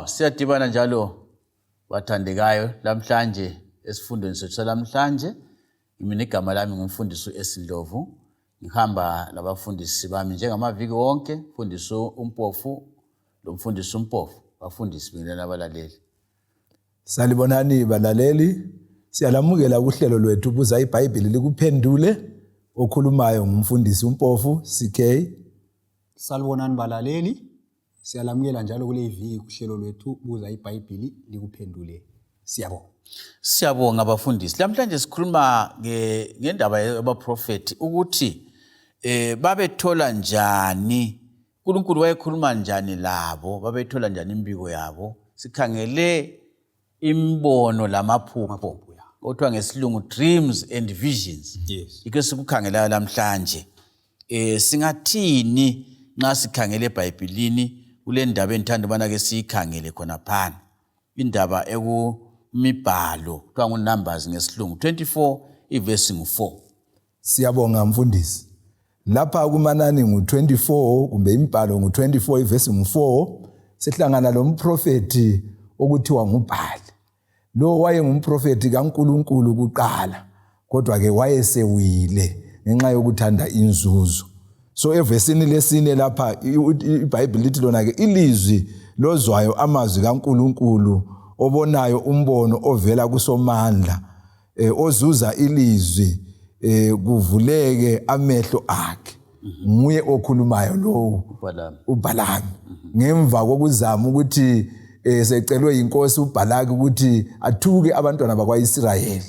Siyadibana njalo bathandekayo lamhlanje esifundweni sethu salamhlanje. Mina igama lami ngumfundisi uEsindlovu. Ngihamba labafundisi bami njengamaviki wonke, mfundisi uMpofu lo mfundisi uMpofu, bafundisi bingelana abalaleli. Salibonani balaleli, siyalamukela kuhlelo lwethu Buza ibhayibhili likuphendule, okhulumayo ngumfundisi uMpofu CK. Salibonani balaleli, siyalamukela njalo kule viki kuhlelo lwethu Buza ibhayibhili likuphendule. Siyabonga abafundisi. Lamhlanje sikhuluma ngendaba yabaprofeti ukuthi babethola njani, uNkulunkulu wayekhuluma njani labo, babethola njani imbiko yabo. Sikhangele imbono lamaphupho, othiwa ngesilungu dreams and visions. Yes. Ike sikukhangela lamhlanje. Singathini nxa sikhangele eBhayibhelini kule ndaba enithanda ubana ke siyikhangele khona phana. Indaba ekumibhalo kuthiwa nguNumbers ngesilungu 24 ivesi ngu4. Siyabonga mfundisi. Lapha kumanani ngu24 kumbe imibhalo ngu24 ivesi ngu4 sihlangana lo mprofeti okuthiwa nguBhali. Lo wayengumprofeti kaNkulunkulu kuqala, kodwa ke wayesewile ngenxa yokuthanda inzuzo. So evesini lesine lapha iBhayibheli lithi lona ke ilizwi lozwayo amazwi kaNkulunkulu, obonayo umbono ovela kuSomandla, ozuza ilizwi kuvuleke amehlo akhe. Nguye okhulumayo lo uBhalaki. Ngemva kokuzama ukuthi secelwe inkosi uBhalaki ukuthi athuke abantwana bakwaIsrayeli.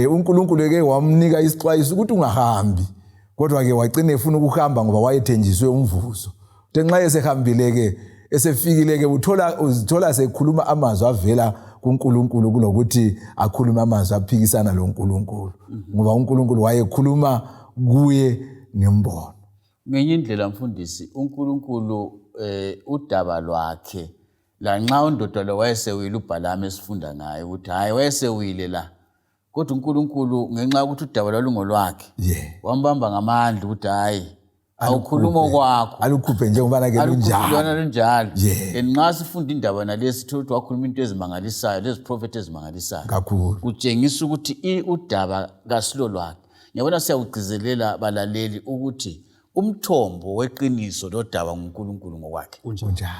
uNkulunkulu ke wamnika isixwayiso ukuthi ungahambi, kodwa ke wagcina efuna ukuhamba ngoba wayethenjiswe umvuzo. Ngenxa esehambile ke esefikile ke uzithola sekhuluma amazwi avela kuNkulunkulu kunokuthi akhuluma amazwi aphikisana loNkulunkulu, ngoba uNkulunkulu wayekhuluma kuye ngembono. Ngenye indlela mfundisi, uNkulunkulu udaba lwakhe lanxa undoda lo wayesewile uBhalami esifunda ngaye ukuthi hayi wayesewile la, kodwa uNkulunkulu ngenxa ukuthi udaba lwalungolwakhe wambamba ngamandla ukuthi hayi awukhuluma kwakho alukhuphe njengoba ke lunjalo. Nxa sifunda indaba nalesi sithi ukuthi wakhuluma into ezimangalisayo, lezi prophet ezimangalisayo kakhulu, kutshengisa ukuthi udaba kasilo lwakhe. Ngiyabona siyakugcizelela balaleli ukuthi umthombo weqiniso lodaba nguNkulunkulu ngokwakhe. Kunjalo.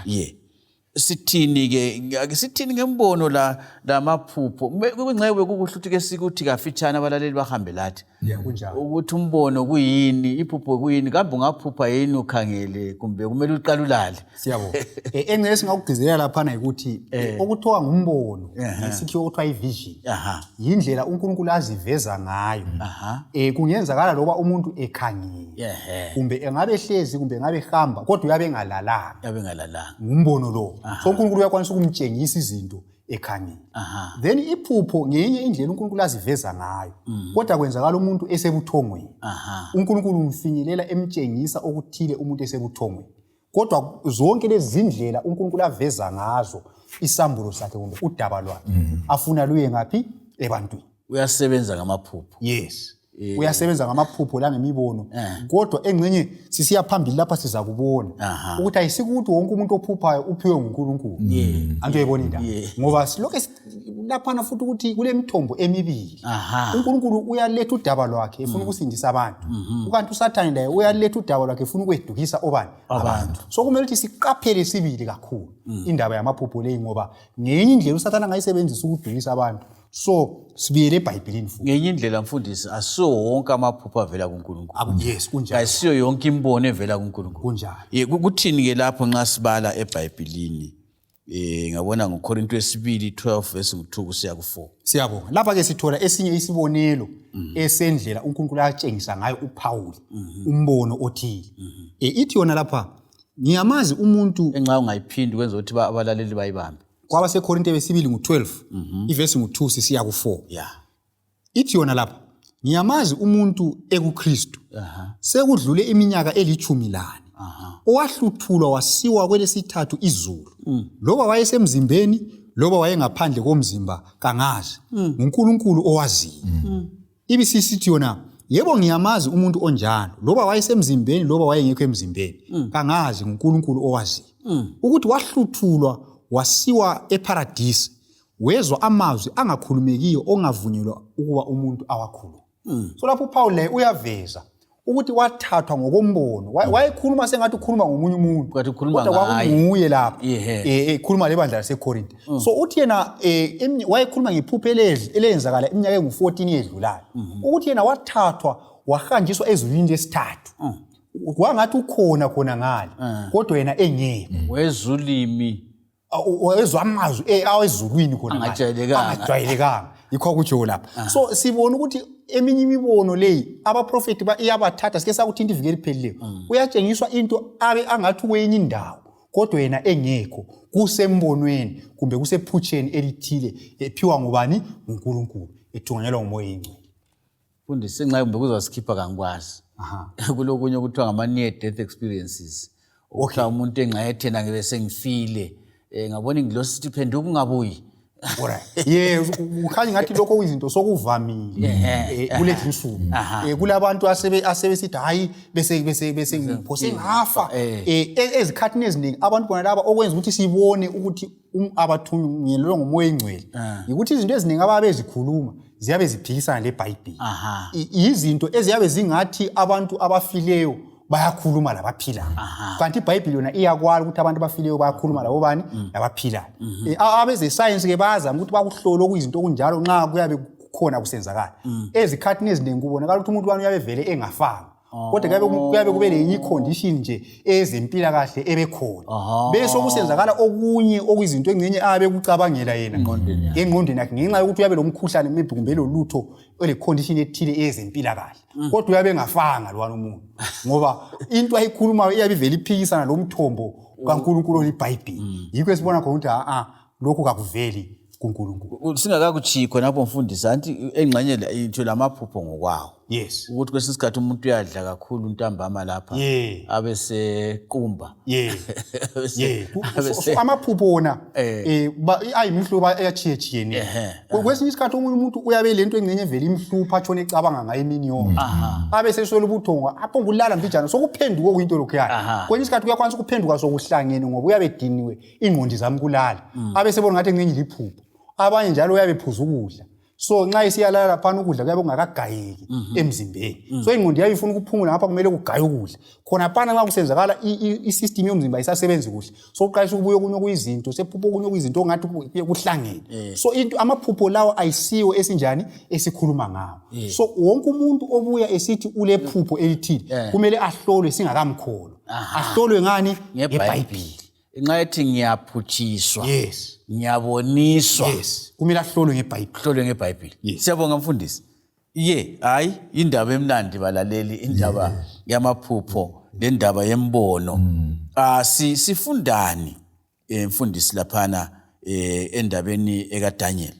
Sithini ngembono lamaphupho. Kunxewe kukuhle ukuthi ke sikuthi kafitshana abalaleli bahambe lathi. Ukuthi umbono kuyini, iphupho kuyini, kambe ungaphupha yini ukhangele kumbe kumele uqale ulale. Siyabonga. Engeke singakugcizelela lapha ukuthi okuthiwa ngumbono, isikhiwo okuthiwa ivision. Yindlela uNkulunkulu aziveza ngayo. Kungenzakala loba umuntu ekhangele. Kumbe engabe ehlezi kumbe engabe ehamba kodwa uyabe engalalanga. Ngumbono lo. So uNkulunkulu uyakwanisa ukumtshengisa izinto ekhangele. Then iphupho ngenye indlela uNkulunkulu aziveza ngayo. Kodwa kwenzakala umuntu esebuthongweni. uNkulunkulu umfinyelela emtshengisa okuthile umuntu esebuthongweni. Kodwa zonke lezi zindlela uNkulunkulu aveza ngazo isambulo sakhe kumbe udaba lwakhe afuna luye ngaphi? Ebantwini. Uyasebenza ngamaphupho. Yes. Uyasebenza ngamaphupho la ngemibono. Kodwa engcenye sisiya phambili lapha siza kubona ukuthi ayisikuthi wonke umuntu ophuphayo uphiwe nguNkulunkulu. Anto yebona indaba. Ngoba silokho lapha futhi ukuthi kule mithombo emibili. uNkulunkulu uyaletha udaba lwakhe efuna ukusindisa abantu. Ukanti uSathane laye uyaletha udaba lwakhe efuna ukwedukisa abantu. So kumele ukuthi siqaphele sibili kakhulu indaba yamaphupho leyi, ngoba ngenye indlela uSathane angayisebenzisa ukudukisa abantu. So sibiyele eBhayibhelini futhi. Ngenye indlela mfundisi, asiyo wonke amaphupho avela kuNkulunkulu. Yes, kunjalo. Ayisiyo yonke imbono evela kuNkulunkulu. Kunjalo. Kuthini ke lapho nxa sibala eBhayibhelini? Ngabona ngoKorinto 2:12 verse 2 kusiya ku4. Siyabonga. Lapha ke sithola esinye isibonelo esendlela uNkulunkulu ayatshengisa ngayo uPaul umbono othile. Ithi yona lapha, ngiyamazi umuntu enxa ungayiphindi kwenza ukuthi abalaleli bayibambe. Kwaba seKorinto 2:12 ivesi ngu2 sisiya ku4. Ithi yona lapha, ngiyamazi umuntu ekuKristu sekudlule iminyaka eli10. Owahluthulwa wasiwa kwelesithathu izulu. Loba wayesemzimbeni loba wayengaphandle komzimba kangazi, uNkulunkulu owaziyo. Ibisisithi yona, yebo ngiyamazi umuntu onjalo, loba wayesemzimbeni loba wayengekho emzimbeni kangazi, uNkulunkulu owaziyo. Ukuthi wahluthulwa wasiwa eparadise wezwa amazwi angakhulumekiyo ongavunyelwa ukuba umuntu awakhulume. So lapho uPaul le uyaveza ukuthi wathathwa ngokombono. Wayekhuluma sengathi ukhuluma ngomunye umuntu. Kodwa kwakunguye lapho. Ekhuluma lebandla laseKorinte. So uthi yena wayekhuluma ngephupho elenzakala iminyaka engu-14 edlulayo. Ukuthi yena wathathwa wahanjiswa ezulwini lesithathu. Kwangathi ukhona khona ngale. Kodwa yena engeke. Wezulimi wezwa amazwi awezulwini khona angajwayelekanga. Yikho kutsho lapha. So sibona ukuthi eminye imibono leyi abaprofeti iyabathatha sike sakuthinta iviki eliphelileyo. Uyatshengiswa into abe angathi kwenye indawo kodwa yena engekho kusembonweni kumbe kusephutsheni elithile ephiwa ngubani uNkulunkulu ethunganyelwa ngumoya oyingcwele. Mfundisi nxa kumbe kuzasikipha kangikwazi. Kulokunye okuthiwa ngama near death experiences. Okuthiwa umuntu engayethena ngibe sengifile ngabona ingilosi sithi phenduka ungabuyi. Alright. Ukhanya ngathi lokho izinto sokuvamile kulezi insuku. Kulabantu asebesithi hayi bese ngiphose ngafa. Ezikhathini eziningi abantu bona laba okwenza ukuthi sibone ukuthi abathunyelwe ngumoya oyingcwele. Ukuthi izinto eziningi ababezikhuluma ziyabe ziphikisana leBhayibheli. Izinto eziyabe zingathi abantu abafileyo bayakhuluma labaphilayo. Kanti iBhayibheli yona iyakwala ukuthi abantu abafileyo bayakhuluma labo bani labaphilayo. Abeze science ke bazama ukuthi bakuhlole okuyizinto okunjalo nxa kuyabe kukhona kusenzakala. Ezikhathini eziningi kubonakala ukuthi umuntu wani uyabe vele engafanga. Kodwa kuyabe kube lenye condition nje ezempilakahle ebekhona. Bese kusenzakala okunye okuyizinto engcenye abe kucabangela yena engqondweni yakhe ngenxa yokuthi uyabe lomkhuhlane maybe kumbe lo lutho ole condition ethile ezempilakahle. Kodwa uyabe engafanga lo umuntu ngoba into ayikhulumayo iyabe vele iphikisana lo mthombo kaNkulunkulu leBhayibheli. Yikho esibona khona ukuthi lokho kakuveli kuNkulunkulu. Singakakuchiyi khona lapho mfundisi anti engxenye into lamaphupho ngokwawo. Yes. Ukuthi kwesisikhathi umuntu uyadla kakhulu ntambama lapha abese qumba. Amaphupho wona ayimihlobo eyachiyechiyene. Kwesinye isikhathi umuntu uyabe lento engcenye vele imhlupha atshone ecabanga ngayo imini yonke. Abese sola ubuthongo apho ngulala mbijana sokuphenduka kuyinto lokho yakhe. Kwesinye isikhathi kuyakwanisa ukuphenduka sokuhlangene ngoba uyabe ediniwe ingqondo zami kulala. Abese bona ngathi engcenye liphupho. Abanye njalo uyabe phuza ukudla. So nxa isiyalala lapha ukudla kuyabe kungakagayeki emzimbeni. So ingqondo yayo ifuna ukuphumula ngapha kumele kugaye ukudla. Khona phana nxa kusenzakala isystem yomzimba isasebenzi kuhle. So uqalisa ukubuya kunye kuyizinto sephupho kunye kuyizinto ongathi kuhlangene. So into amaphupho lawo ayisiwo esinjani esikhuluma ngawo. So wonke umuntu obuya esithi ulephupho elithile kumele ahlolwe singakamkholo. Ahlolwe ngani ngeBhayibheli. Nxa ethi ngiyaphutshiswa. Yes. Ngiyaboniswa. Yes. Kumele ahlolwe ngeBhayibheli. Hlolwe ngeBhayibheli. Siyabonga mfundisi. Hayi indaba emnandi balaleli indaba yamaphupho lendaba yembono. Sifundani mfundisi laphana endabeni ekaDaniel.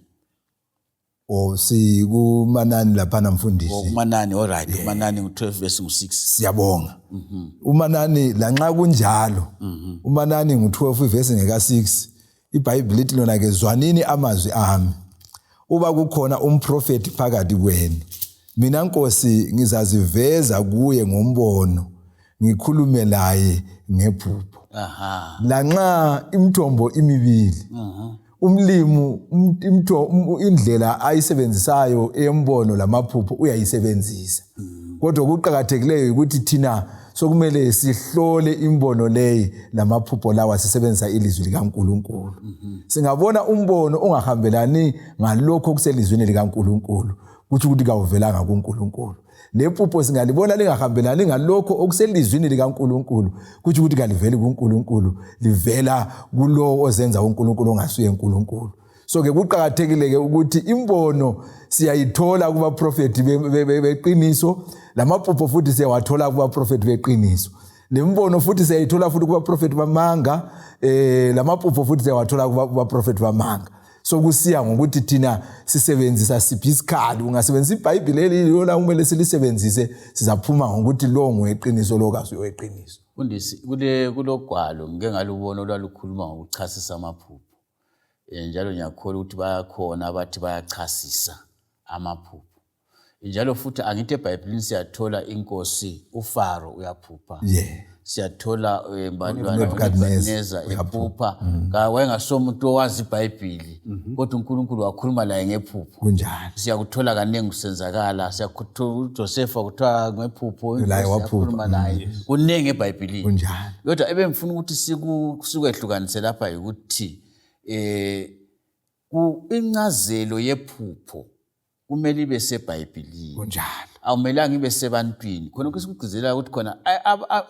Sikumanani laphana mfundisi. Umanani alright umanani ngo12 verse 6. Siyabonga. Umanani lanxa kunjalo. Umanani ngo12 verse ngeka6. iBhayibheli lithi lona ke zwanini amazwi ami. Uba kukhona umprofeti phakathi kwenu. Mina Nkosi ngizaziveza kuye ngombono. Ngikhulume laye ngephupho. Lanxa imithombo imibili. Umlimu indlela ayisebenzisayo embono lamaphupho uyayisebenzisa. Kodwa kuqhakathekileyo ukuthi thina sokumele sihlole imbono leyi lamaphupho lawa sisebenzisa ilizwi likaNkulunkulu. Singabona umbono ongahambelani ngalokho okuselizweni likaNkulunkulu kuthi ukuthi kawuvelanga kuNkulunkulu. Lephupho singalibona lingahambelani ngalokho okuselizweni likaNkulunkulu kuthi ukuthi kaliveli kuNkulunkulu livela kulo ozenza uNkulunkulu ongasuye uNkulunkulu. So ke kuqhakathekile ke ukuthi imbono siyayithola kuba prophet beqiniso lamaphupho futhi siyawathola kuba prophet beqiniso. Lembono futhi siyayithola futhi kuba prophet bamanga lamaphupho futhi siyawathola kuba prophet bamanga. So kusiya ngokuthi thina sisebenzisa siphi isikhali. Ungasebenzisa iBhayibheli eliyona kumele silisebenzise sizaphuma ngokuthi lo ngoweqiniso lo kasuyeqiniso. Mfundisi kulogwalo ngeke ngalubona olwalukhuluma ngokuchasisa amaphupho. Njalo ngiyakholwa ukuthi bayakhona abathi bayachasisa amaphupho. Njalo futhi angithi eBhayibhelini siyathola inkosi uFaro uyaphupha. siyathola Nebukadneza ephupha wayengasomuntu owazi iBhayibhili kodwa uNkulunkulu wakhuluma laye ngephupho kunjalo siyakuthola kaningi kusenzakala siyakuthola uJoseph kuthiwa ngephupho wakhuluma naye kuningi eBhayibhilini kunjalo kodwa ebengifuna ukuthi sikwehlukanise lapha ukuthi incazelo yephupho kumele ibe seBhayibhilini kunjalo awumelanga ibe sebantwini khona kusikugcizelela ukuthi khona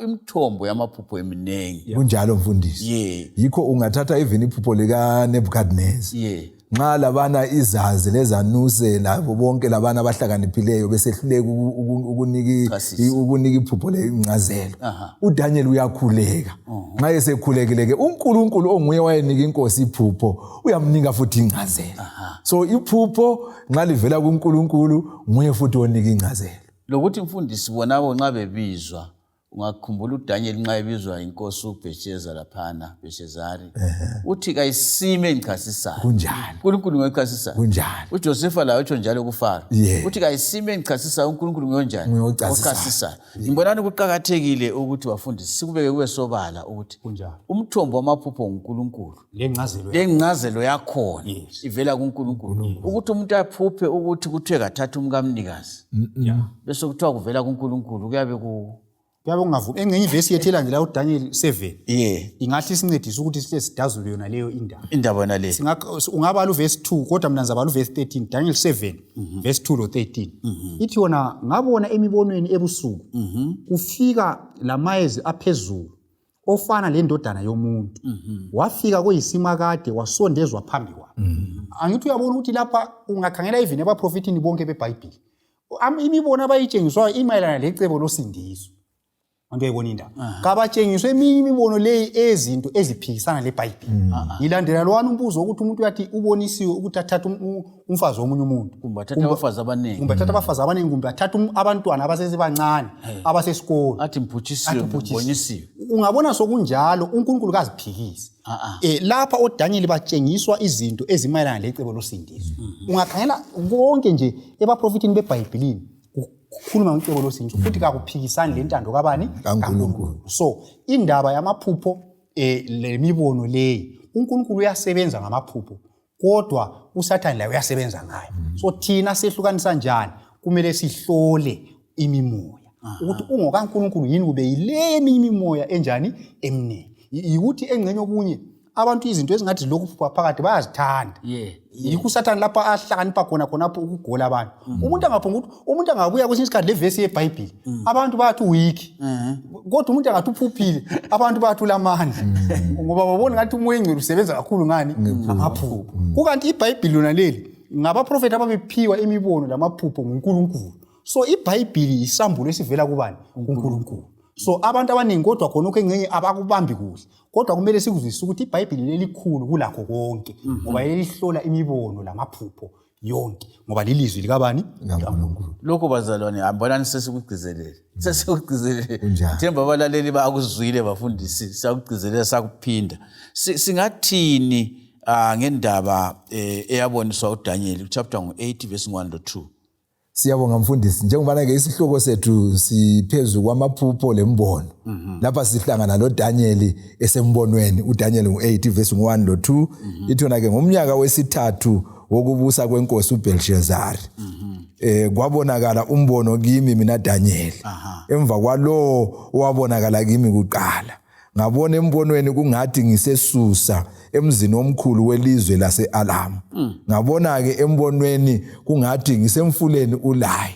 imithombo yamaphupho eminengi kunjalo mfundisi yikho ungathatha even iphupho lika Nebukadneza nxa labana izazi lezanuse labo bonke labana abahlakaniphileyo besehluleka ukunika iphupho lencazelo uDaniel uyakhuleka nxa esekhulekile ke uNkulunkulu onguye wayenika inkosi iphupho uyamnika futhi incazelo so iphupho nxa livela kuNkulunkulu nguye futhi onika incazelo lokuthi mfundisi bonabo nxa bebizwa ungakhumbula uDaniel nxa ebizwa inkosi uBhesheza laphana Beshezari uthi kayisime engichasisayo kunjalo uNkulunkulu ngoyichasisayo kunjalo uJoseph laye utsho njalo kuFaro uthi kayisime engichasisayo uNkulunkulu ngoyonjani ngochasisayo ngibonani kuqhakathekile ukuthi bafundisi sikubeke kube sobala ukuthi umthombo wamaphupho nguNkulunkulu lencazelo yakhona ivela kuNkulunkulu ukuthi umuntu aphuphe ukuthi kuthiwe kathatha umkamnikazi bese kuthiwa kuvela kuNkulunkulu kuyabe kuyabongavumi encenye ivesi yethela nje la uDaniel 7 ingathi isincedise ukuthi sihle sidazule yona leyo indaba yona le ungabala uvesi 2 kodwa mina ngizabala uvesi 13 Daniel 7 verse 2 lo 13 ithi yona ngabona emibonweni ebusuku kufika lamayezi aphezulu ofana lendodana yomuntu wafika kuyisimakade wasondezwa phambi kwakhe angithi uyabona ukuthi lapha ungakhangela even abaprofetini bonke beBhayibhili imibono abayitshengiswayo imayelana lecebo losindiso Antu ayibona indaba kabatshengiswe eminye imibono leyi ezinto eziphikisana leBhayibhili ilandela lwana umbuzo ukuthi umuntu uyathi ubonisiwe ukuthi athatha umfazi womunye umuntu kumbe athatha abafazi abaningi kumbe athatha abantwana abasesebancane abasesikole athi mphutshisiwe ubonisiwe ungabona sokunjalo uNkulunkulu kaziphikisi lapha oDaniel batshengiswa izinto ezimayelana lecebo losindiso ungakhangela konke nje ebaprofetini beBhayibhilini kukhuluma ngecebo losindiso futhi kakuphikisani lentando kabani kaNkulunkulu so indaba yamaphupho lemibono leyi uNkulunkulu uyasebenza ngamaphupho kodwa uSathane laye uyasebenza ngayo so thina sehlukanisa njani kumele sihlole imimoya ukuthi ungokaNkulunkulu yini kube yile imimoya enjani emnene yikuthi engcenye okunye abantu izinto ezingathi lokhu phakathi bayazithanda yikho uSathane lapha ahlakanipha khonapho ukugola abantu umuntu angaphonga ukuthi umuntu angabuya kwesinye isikhathi levesi yeBhayibhili abantu bathi weak kodwa umuntu angathi uphuphile abantu bathi ulamandla ngoba babona ngathi umoya engcwele usebenza kakhulu ngani ngamaphupho kukanti iBhayibhili lona leli ngabaprofeti ababephiwa imibono lamaphupho nguNkulunkulu so iBhayibhili isambulo esivela kubani uNkulunkulu so abantu abaningi kodwa khonokho engcenye abakubambi kuhle kodwa kumele sikuzwisise ukuthi iBhayibhili lelikhulu kulakho konke ngoba lelihlola imibono lamaphupho yonke ngoba lilizwi likabani kaNkulunkulu lokho bazalwane ambonani sesikugcizelele themba abalaleli bakuzwile bafundisi sakugcizelela sakuphinda singathini ngendaba eyaboniswa uDaniel chapter 8 verse 1 to 2 Siyabonga mfundisi njengoba ke isihloko sethu siphezulu kwamaphupho lembono lapha sihlangana noDaniel esembonweni uDaniel 8 verse 1 lo 2 ithona ke ngomnyaka wesithathu wokubusa kwenkosi uBelshazari kwabonakala umbono kimi mina Daniel emva kwalo owabonakala kimi kuqala ngabona embonweni kungathi ngisesusa emzini omkhulu welizwe laseAlamu ngabona ke embonweni kungathi ngisemfuleni uLayi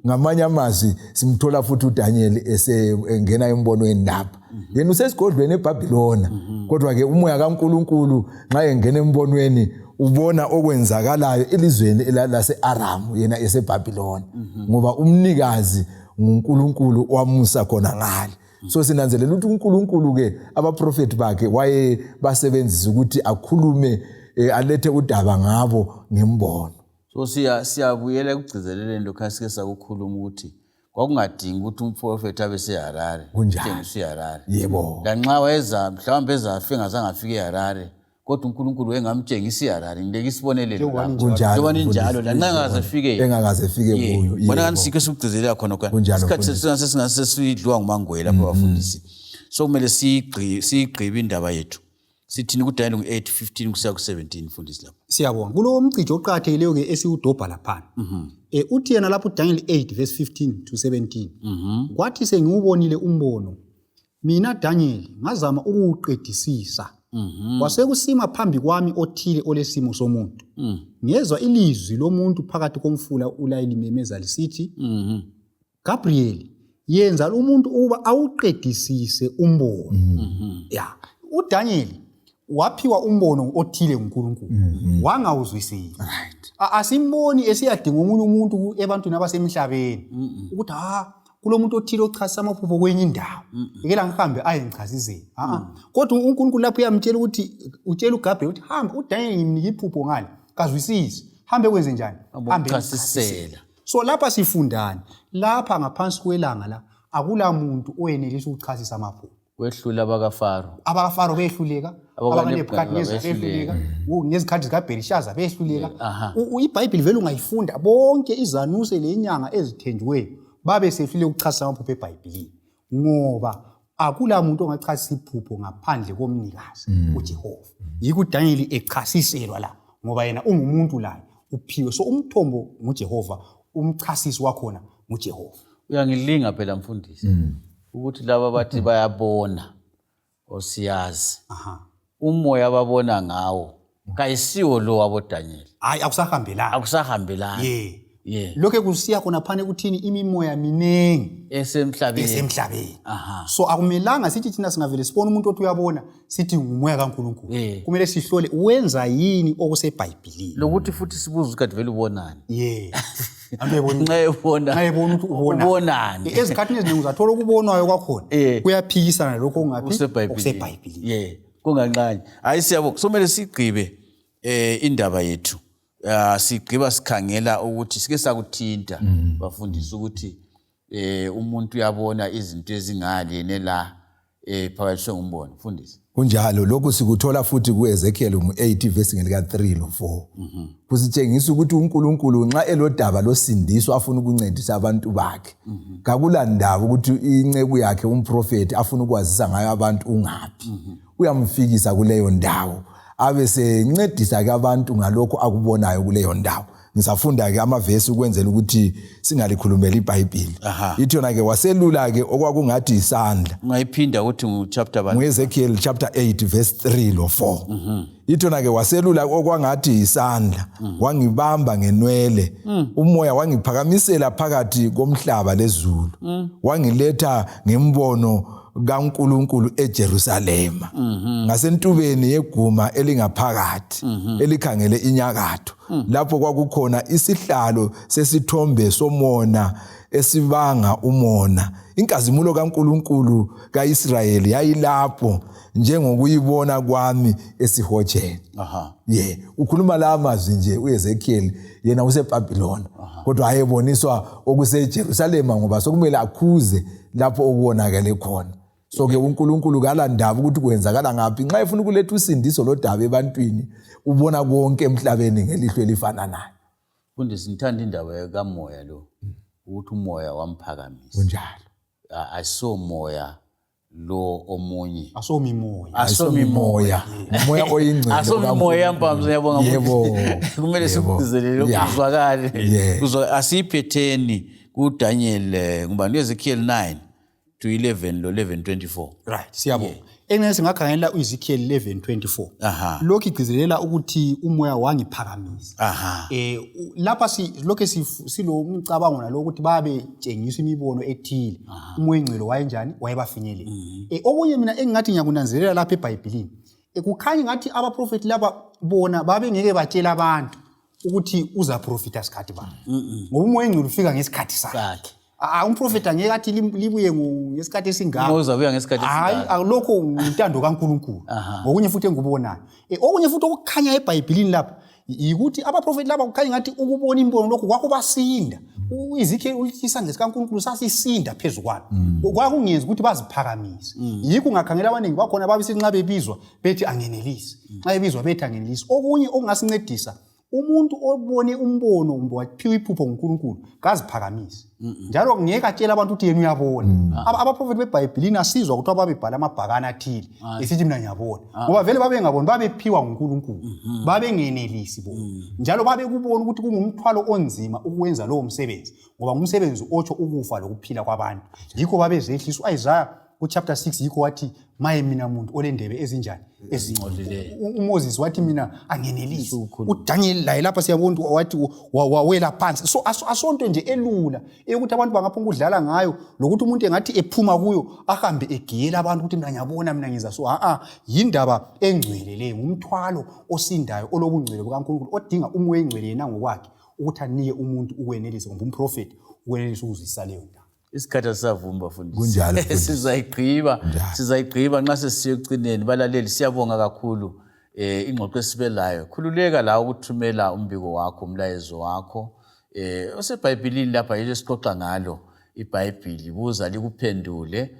ngamanye amazwi simthola futhi uDaniel esengena embonweni lapha yena usesigodlweni eBhabhilona kodwa ke umoya kaNkulunkulu nxa engena embonweni ubona okwenzakalayo elizweni laseAramu yena eseBhabhilona ngoba umnikazi nguNkulunkulu wamusa khona ngale so sinanzelela ukuthi uNkulunkulu ke abaprofeti bakhe waye basebenzisa ukuthi akhulume alethe udaba ngabo ngembono so siyabuyela ekugcizeleleni lokho asike sakukhuluma ukuthi kwakungadingi ukuthi umprofeti abe seHarare kunjani eHarare yebo lanxa weza mhlawumbe ezafika ngazangafika eHarare kodwa uNkulunkulu wengamtshengisa iHarare ngeke isibonelele kunjalo njalo lanxa engakaze fike kuyo bona kanisike sikugcizelela khona isikhathi sesingasesidliwa ngumangwela lapha bafundisi so kumele siyigqibe indaba yethu sithini kuDaniel 8:15 kusiya ku17 mfundisi lapho. Siyabonga kulo mcijo oqhakathekileyo ke esiwudobha lapha. Uthi yena lapho Daniel 8:15 to 17. Kwathi sengiwubonile umbono mina Daniel ngazama ukuqedisisa. Kwasekusima phambi kwami othile olesimo somuntu. Ngezwa ilizwi lomuntu phakathi komfula ulayilimemeza lisithi Gabriel yenza umuntu uba awuqedisise umbono. uDaniel waphiwa umbono othile nguNkulunkulu wangawuzwisisi. Asimboni esiyadinga omunye umuntu ebantwini abasemhlabeni ukuthi kulomuntu othile ochasisa amaphupho kwenye indawo ngeke ngihambe ayengichasizeni. Kodwa uNkulunkulu lapho uyamtshela ukuthi utshela uGabriel ukuthi hamba uDaniel ngimnika iphupho ngale kazwisisi hambe kwenze njani hambe chasisela. So lapha sifundani lapha ngaphansi kwelanga la akula muntu oyenelisa ukuchasisa amaphupho. Kwehlula abakafaro behluleka abanebukadnezar behluleka ngezikhathi zikaBerishaza behluleka. IBhayibhili vele ungayifunda bonke izanuse lenyanga ezithenjiweyo babe sehlule ukuchasisa amaphupho eBhayibhilini ngoba akula muntu ongachasisa iphupho ngaphandle komnikazi uJehova. Yiko uDaniel echasiselwa la ngoba yena ungumuntu la uphiwe so umthombo nguJehova umchasisi wakhona nguJehova. Uyangilinga phela mfundisi ukuthi laba bathi bayabona osiyazi umoya ababona ngawo kayisiwo lo wabo Daniel. Akusahambelana. Lokho kusiya khona phane kuthini imimoya minengi esemhlabeni. So akumelanga sithi thina singavele sibona umuntu othi uyabona sithi ngumoya kaNkulunkulu. Kumele sihlole wenza yini okuseBhayibhilini. Lokuthi futhi sibuze ukuthi vele ubonani. Ngayibona ukuthi ubonani. Ezikhathini eziningi uzathola ukubonwayo kwakhona kuyaphikisana lokho okusebhayibhilini. Kunganqanye. Hayi siyabonga. Somele sigqibe indaba yethu. Sigqiba sikhangela ukuthi sike sakuthinta bafundisa ukuthi umuntu uyabona izinto ezingale yenela phakathi ngumbono mfundisi. Kunjalo lokho sikuthola futhi kuEzekiel 8 verse ngelika 3 no 4. Kusitshengisa ukuthi uNkulunkulu nxa elodaba losindiswa afuna ukuncedisa abantu bakhe. Kakula ndaba ukuthi inceku yakhe umprofeti afuna ukwazisa ngayo abantu ungaphi. Uyamfikisa kuleyo ndawo abe sencedisa ke abantu ngalokho akubonayo kuleyo ndawo. Ngisafunda ke amavesi ukwenzela ukuthi singalikhulumela iBhayibhili. Ithi yona ke waselula ke okwakungathi isandla. Ungayiphinda ukuthi nguchapter bani? NguEzekiel chapter 8 verse 3 lo 4. Ithi yona ke waselula okwangathi isandla wangibamba ngenwele umoya wangiphakamisela phakathi komhlaba lezulu wangiletha ngembono kaNkulunkulu eJerusalema ngasentubeni yeguma elingaphakathi elikhangele inyakatho lapho kwakukhona isihlalo sesithombe somona esibanga umona. Inkazimulo kaNkulunkulu kaIsrayeli yayilapho njengokuyibona kwami esihotsheni. Ukhuluma la amazwi nje uEzekiel yena useBhabhiloni kodwa ayeboniswa okuseJerusalema ngoba sokumele akhuze lapho okubonakala khona. So ke uNkulunkulu kalandaba ukuthi kwenzakala ngaphi nxa efuna ukuletha usindiso lodaba ebantwini ubona konke emhlabeni ngelihlo elifananayo. Mfundisi ngithanda indaba kamoya lo ukuthi umoya wamphakamisa. Kunjalo. Asomoya lo omunye. Asomimoya. Umoya oyingcwele. Asomimoya mpamzo yabonga. Yebo. Kumele sikuzele ukuzwakala. Asiphetheni kuDaniel ngubani Ezekiel 9 to 11 lo 11:24. Right, siyabonga. Engeke ngakhangela uEzekiel 11:24. Lokho igcizelela ukuthi umoya wangiphakamisa. Lapha lokho silo umcabango nalo ukuthi babe tshengisa imibono ethile. Umoya engcwele wayenjani wayebafinyelele. Okunye mina engingathi ngiyakunanzelela lapha eBhayibhilini. Kukhanya ngathi abaprofeti laba bona babe ngeke batshela abantu ukuthi uzaprofita isikhathi bani. Ngoba umoya engcwele ufika ngesikhathi sakhe. Umprofeti angeke athi libuye ngesikhathi esingaka. Uzabuya ngesikhathi esingaka. Hayi lokho ngintando kaNkulunkulu. Ngokunye futhi engubonayo. Okunye futhi okukhanya eBhayibhilini lapha ukuthi abaprofeti laba kukhanya ngathi ukubona imbono lokho kwakubasinda. uEzekiel uthi isandla sikaNkulunkulu sasisinda phezukwana. Kwakungenza ukuthi baziphakamise. Yikho ungakhangela abaningi bakhona babisinxa bebizwa bethi angenelisi. Nxa bebizwa bethi angenelisi. Okunye okungasincedisa umuntu obone umbono kumbe waphiwa iphupho nguNkulunkulu kaziphakamise njalo ngeke atshela abantu ukuthi yena uyabona. Abaprofeti beBhayibhelini asizwa ukuthi ababebhala amabhakana athile esithi mina ngiyabona ngoba vele babengaboni, babephiwa nguNkulunkulu, babengenelisi bona njalo babekubona ukuthi kungumthwalo onzima ukwenza lowo msebenzi ngoba ngumsebenzi otsho ukufa lokuphila kwabantu. Yikho babezehlisa uIsaiah chapter 6 yikho wathi maye mina muntu olendebe ezinjani ezingcolileyo. uMoses wathi mina angenelisi. uDaniel laye lapha siyabona wathi wawela phansi. So asonto nje elula ukuthi abantu bangaphuma ukudlala ngayo lokuthi umuntu engathi ephuma kuyo ahambe egiyela abantu ukuthi mina ngiyabona mina ngiza. So yindaba engcwele le, ngumthwalo osindayo olobungcwele bukaNkulunkulu odinga umoya engcwele yena ngokwakhe ukuthi anike umuntu ukwenelisa kumbe umprofeti ukwenelisa ukuzwisisa leyo ndaba. Isikhathi asavuma bafundisi. Kunjalo. Sizayigqiba nxa sesiye ekucineni. Balaleli siyabonga kakhulu ingxoxo esibelayo. Khululeka la ukuthumela umbiko wakho, umlayezo wakho. OseBhayibhelini lapha yile sixoxa ngalo iBhayibhili. Buza likuphendule.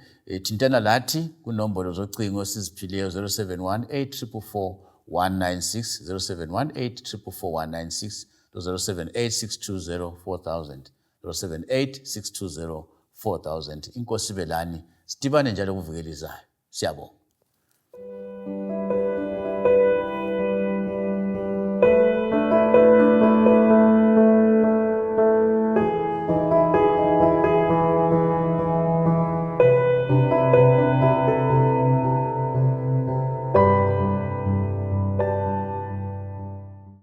Thintana lathi kunombolo zocingo esiziphileyo 0718 444 196 0718 444 196 078620 4000 078620 4000. Inkosi belani. Sidibane njalo kuvukelizayo. Siyabonga.